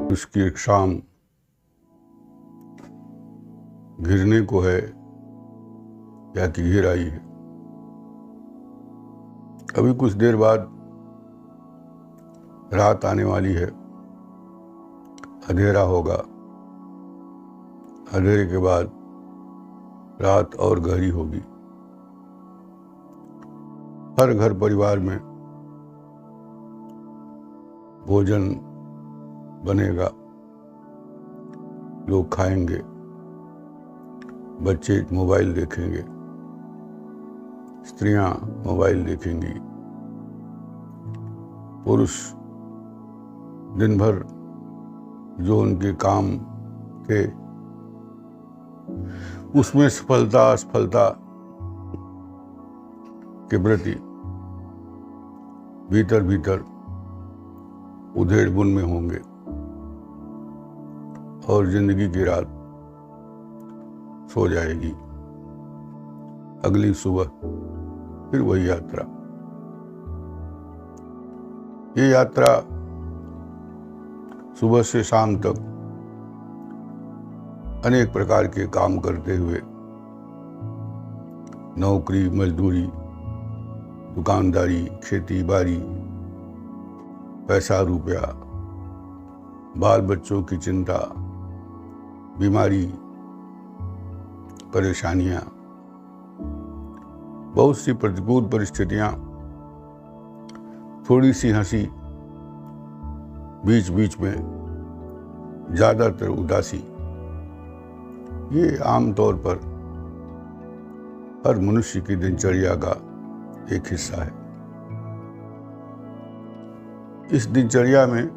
उसकी एक शाम घिरने को है या कि घिर आई है। अभी कुछ देर बाद रात आने वाली है, अंधेरा होगा। अंधेरे के बाद रात और गहरी होगी। हर घर परिवार में भोजन बनेगा, लोग खाएंगे, बच्चे मोबाइल देखेंगे, स्त्रियां मोबाइल देखेंगी, पुरुष दिन भर जो उनके काम थे उसमें सफलता असफलता के प्रति भीतर भीतर उधेड़ बुन में होंगे और जिंदगी की रात सो जाएगी। अगली सुबह फिर वही यात्रा। ये यात्रा सुबह से शाम तक अनेक प्रकार के काम करते हुए, नौकरी, मजदूरी, दुकानदारी, खेती बाड़ी, पैसा रुपया, बाल बच्चों की चिंता, बीमारी, परेशानियां, बहुत सी प्रतिकूल परिस्थितियां, थोड़ी सी हंसी, बीच बीच में ज्यादातर उदासी, ये आमतौर पर हर मनुष्य की दिनचर्या का एक हिस्सा है। इस दिनचर्या में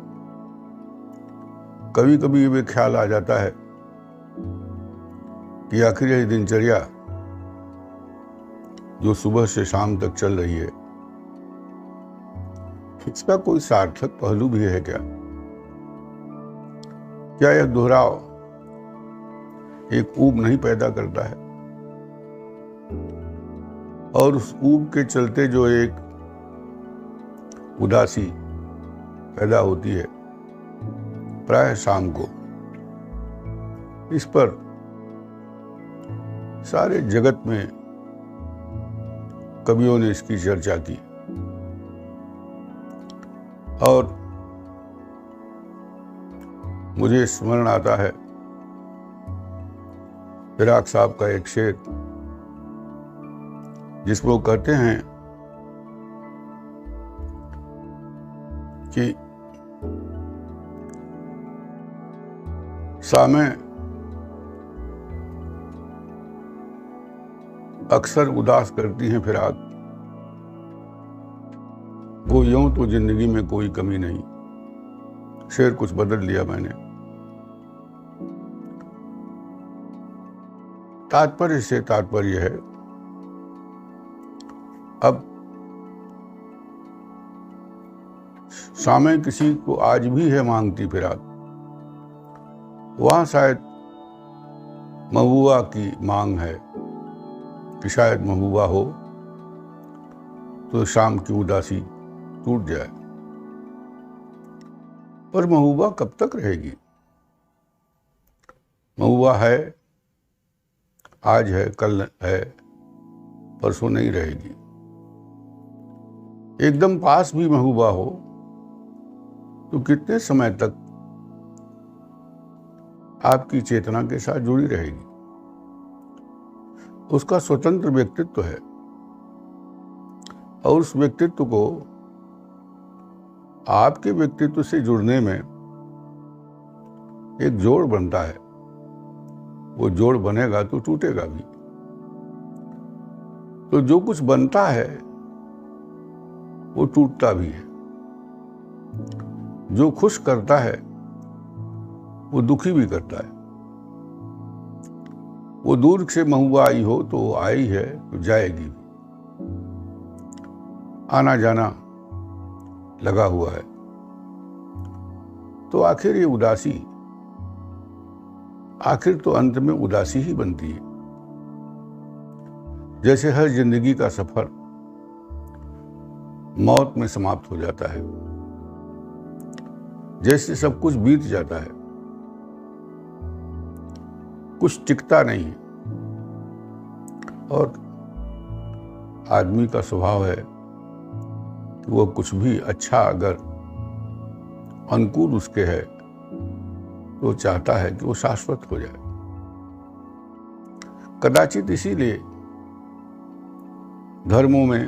कभी कभी ये ख्याल आ जाता है कि आखिर यह दिनचर्या जो सुबह से शाम तक चल रही है, इसका कोई सार्थक पहलू भी है क्या? क्या यह दोहराव एक ऊब नहीं पैदा करता है? और उस ऊब के चलते जो एक उदासी पैदा होती है प्राय शाम को, इस पर सारे जगत में कवियों ने इसकी चर्चा की। और मुझे स्मरण आता है फिराक साहब का एक शेर, जिसमें वो कहते हैं कि सामे अक्सर उदास करती हैं फिराक, वो यूं तो जिंदगी में कोई कमी नहीं। शेर कुछ बदल लिया मैंने। तात्पर्य से तात्पर्य है, अब सामे किसी को आज भी है मांगती फिराक, वहां शायद महबूबा की मांग है कि शायद महबूबा हो तो शाम की उदासी टूट जाए। पर महबूबा कब तक रहेगी? महबूबा है, आज है, कल है, परसों नहीं रहेगी। एकदम पास भी महबूबा हो तो कितने समय तक आपकी चेतना के साथ जुड़ी रहेगी? उसका स्वतंत्र व्यक्तित्व है और उस व्यक्तित्व को आपके व्यक्तित्व से जुड़ने में एक जोड़ बनता है। वो जोड़ बनेगा तो टूटेगा भी। तो जो कुछ बनता है वो टूटता भी है। जो खुश करता है वो दुखी भी करता है। वो दूर से महबूबा आई हो तो आई है तो जाएगी भी। आना जाना लगा हुआ है। तो आखिर ये उदासी, आखिर तो अंत में उदासी ही बनती है। जैसे हर जिंदगी का सफर मौत में समाप्त हो जाता है, जैसे सब कुछ बीत जाता है, कुछ टिकता नहीं है। और आदमी का स्वभाव है कि वो कुछ भी अच्छा अगर अनुकूल उसके है तो वो चाहता है कि वो शाश्वत हो जाए। कदाचित इसीलिए धर्मों में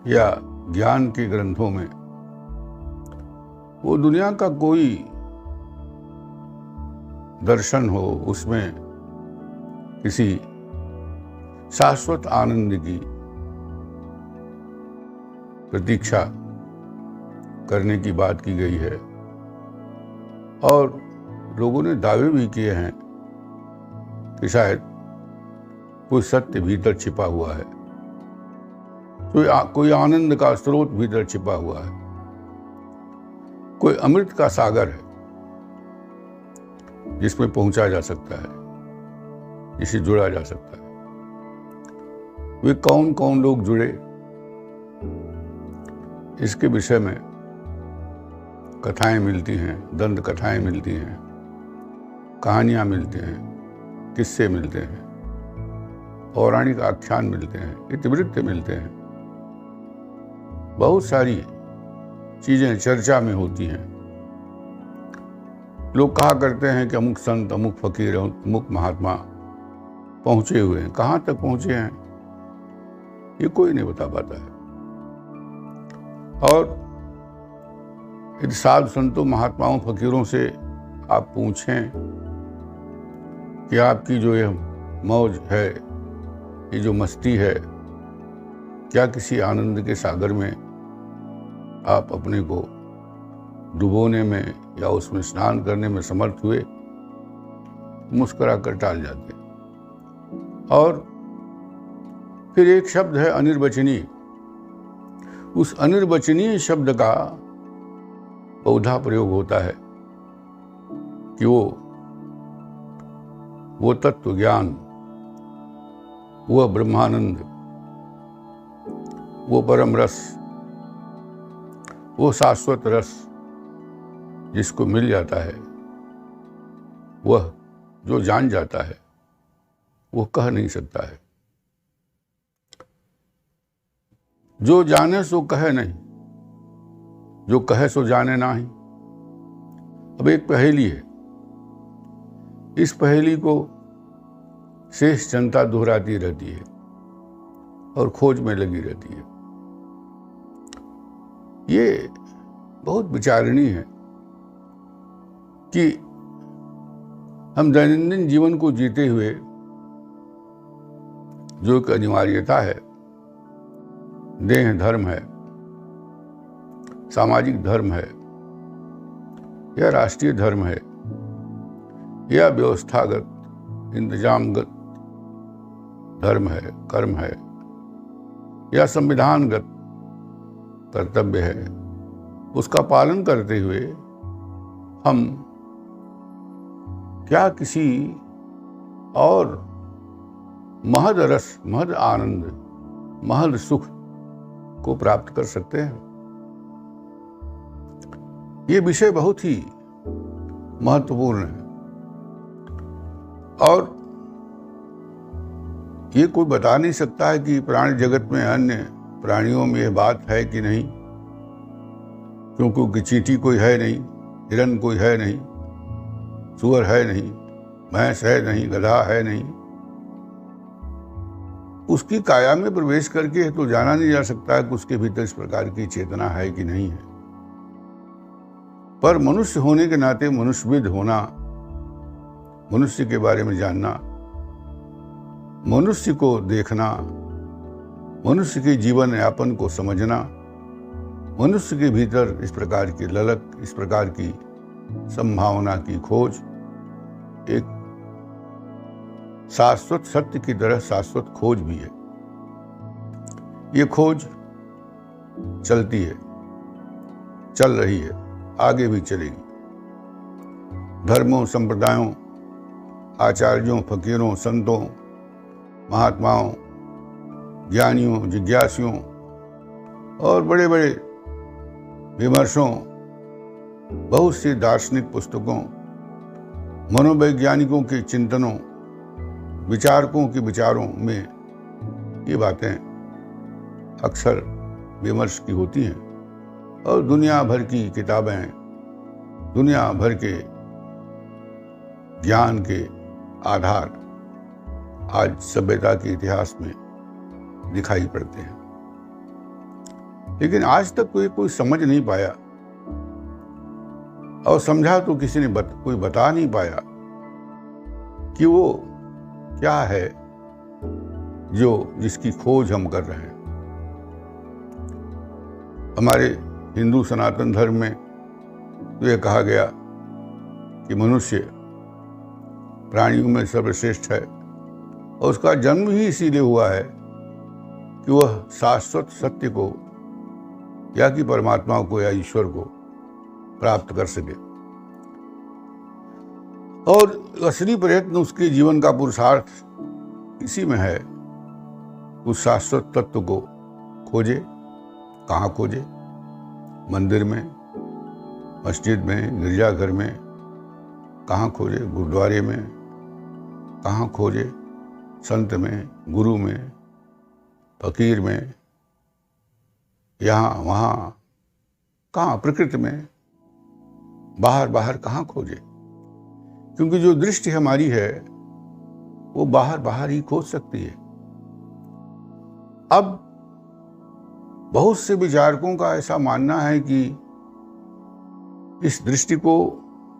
या ज्ञान के ग्रंथों में वो दुनिया का कोई दर्शन हो, उसमें किसी शाश्वत आनंद की प्रतीक्षा करने की बात की गई है। और लोगों ने दावे भी किए हैं कि शायद कोई सत्य भीतर छिपा हुआ है, कोई आनंद का स्रोत भीतर छिपा हुआ है, कोई अमृत का सागर है जिसमें पहुंचा जा सकता है, जिसे जुड़ा जा सकता है। वे कौन कौन लोग जुड़े, इसके विषय में कथाएं मिलती हैं, दंत कथाएं मिलती हैं, कहानियां मिलती हैं, किस्से मिलते हैं, पौराणिक आख्यान मिलते हैं, इतिवृत्त मिलते हैं। बहुत सारी चीजें चर्चा में होती हैं। लोग कहा करते हैं कि अमुक संत, अमुक फकीर, अमुक महात्मा पहुंचे हुए हैं। कहां तक पहुंचे हैं ये कोई नहीं बता पाता है। और यदि साधु संतों, महात्माओं, फकीरों से आप पूछें कि आपकी जो ये मौज है, ये जो मस्ती है, क्या किसी आनंद के सागर में आप अपने को डुबोने में या उसमें स्नान करने में समर्थ हुए, मुस्कुरा कर टाल जाते। और फिर एक शब्द है अनिर्वचनीय। उस अनिर्वचनीय शब्द का बहुधा प्रयोग होता है कि वो तत्व ज्ञान, वो ब्रह्मानंद, वो परम रस, वो शाश्वत रस जिसको मिल जाता है, वह जो जान जाता है वो कह नहीं सकता है। जो जाने सो कहे नहीं, जो कहे सो जाने नाही। अब एक पहेली है, इस पहेली को शेष जनता दोहराती रहती है और खोज में लगी रहती है। ये बहुत विचारणीय है कि हम दैनंदिन जीवन को जीते हुए जो एक अनिवार्यता है, देह धर्म है, सामाजिक धर्म है, या राष्ट्रीय धर्म है, या व्यवस्थागत इंतजामगत धर्म है, कर्म है, या संविधानगत कर्तव्य है, उसका पालन करते हुए हम क्या किसी और महद रस, महद आनंद, महद सुख को प्राप्त कर सकते हैं? ये विषय बहुत ही महत्वपूर्ण है और ये कोई बता नहीं सकता है कि प्राणी जगत में, अन्य प्राणियों में यह बात है कि नहीं, क्योंकि चींटी कोई है नहीं, हिरन कोई है नहीं, सूअर है नहीं, भैंस है नहीं, गधा है नहीं। उसकी काया में प्रवेश करके तो जाना नहीं जा सकता है कि उसके भीतर इस प्रकार की चेतना है कि नहीं है। पर मनुष्य होने के नाते मनुष्यविद होना, मनुष्य के बारे में जानना, मनुष्य को देखना, मनुष्य के जीवन यापन को समझना, मनुष्य के भीतर इस प्रकार की ललक, इस प्रकार की संभावना की खोज एक शाश्वत सत्य की तरह शाश्वत खोज भी है। ये खोज चलती है, चल रही है, आगे भी चलेगी। धर्मों, संप्रदायों, आचार्यों, फकीरों, संतों, महात्माओं, ज्ञानियों, जिज्ञासियों और बड़े बड़े विमर्शों, बहुत सी दार्शनिक पुस्तकों, मनोवैज्ञानिकों के चिंतनों, विचारकों के विचारों में ये बातें अक्सर विमर्श की होती हैं। और दुनिया भर की किताबें, दुनिया भर के ज्ञान के आधार आज सभ्यता के इतिहास में दिखाई पड़ते हैं। लेकिन आज तक कोई समझ नहीं पाया, और समझा तो किसी ने कोई बता नहीं पाया कि वो क्या है जिसकी खोज हम कर रहे हैं। हमारे हिंदू सनातन धर्म में तो यह कहा गया कि मनुष्य प्राणियों में सर्वश्रेष्ठ है, और उसका जन्म ही इसीलिए हुआ है कि वह शाश्वत सत्य को या कि परमात्मा को या ईश्वर को प्राप्त कर सके। और असली प्रयत्न उसके जीवन का पुरुषार्थ इसी में है, उस शाश्वत तत्व को खोजे। कहाँ खोजे? मंदिर में, मस्जिद में, गिरजाघर में। कहाँ खोजे? गुरुद्वारे में। कहाँ खोजे? संत में, गुरु में, फकीर में, यहाँ वहाँ। कहाँ? प्रकृति में। बाहर बाहर कहाँ खोजे? क्योंकि जो दृष्टि हमारी है वो बाहर बाहर ही खोज सकती है। अब बहुत से विचारकों का ऐसा मानना है कि इस दृष्टि को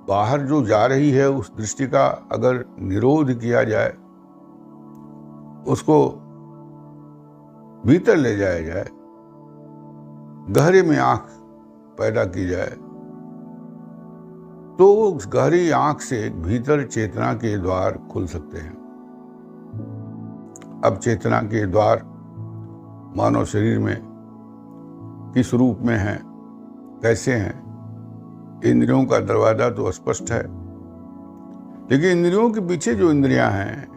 बाहर जो जा रही है, उस दृष्टि का अगर निरोध किया जाए, उसको भीतर ले जाया जाए, गहरे में आंख पैदा की जाए, तो उस गहरी आंख से भीतर चेतना के द्वार खुल सकते हैं। अब चेतना के द्वार मानव शरीर में किस रूप में हैं, कैसे हैं? इंद्रियों का दरवाजा तो स्पष्ट है, लेकिन इंद्रियों के पीछे जो इंद्रियां हैं,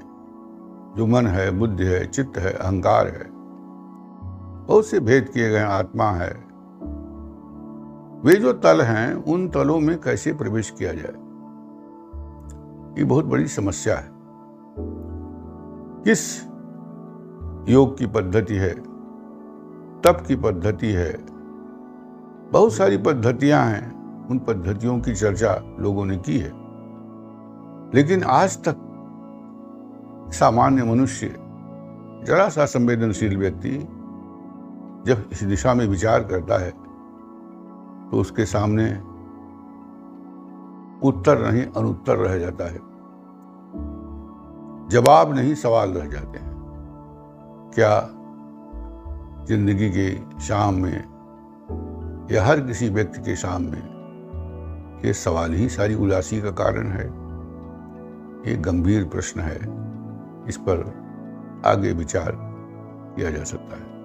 जो मन है, बुद्धि है, चित्त है, अहंकार है, बहुत से भेद किए गए आत्मा है, वे जो तल हैं, उन तलों में कैसे प्रवेश किया जाए, ये बहुत बड़ी समस्या है। किस योग की पद्धति है, तप की पद्धति है, बहुत सारी पद्धतियां हैं, उन पद्धतियों की चर्चा लोगों ने की है। लेकिन आज तक सामान्य मनुष्य, जरा सा संवेदनशील व्यक्ति जब इस दिशा में विचार करता है तो उसके सामने उत्तर नहीं अनुत्तर रह जाता है, जवाब नहीं सवाल रह जाते हैं। क्या जिंदगी के शाम में या हर किसी व्यक्ति के सामने ये सवाल ही सारी उदासी का कारण है? ये गंभीर प्रश्न है, इस पर आगे विचार किया जा सकता है।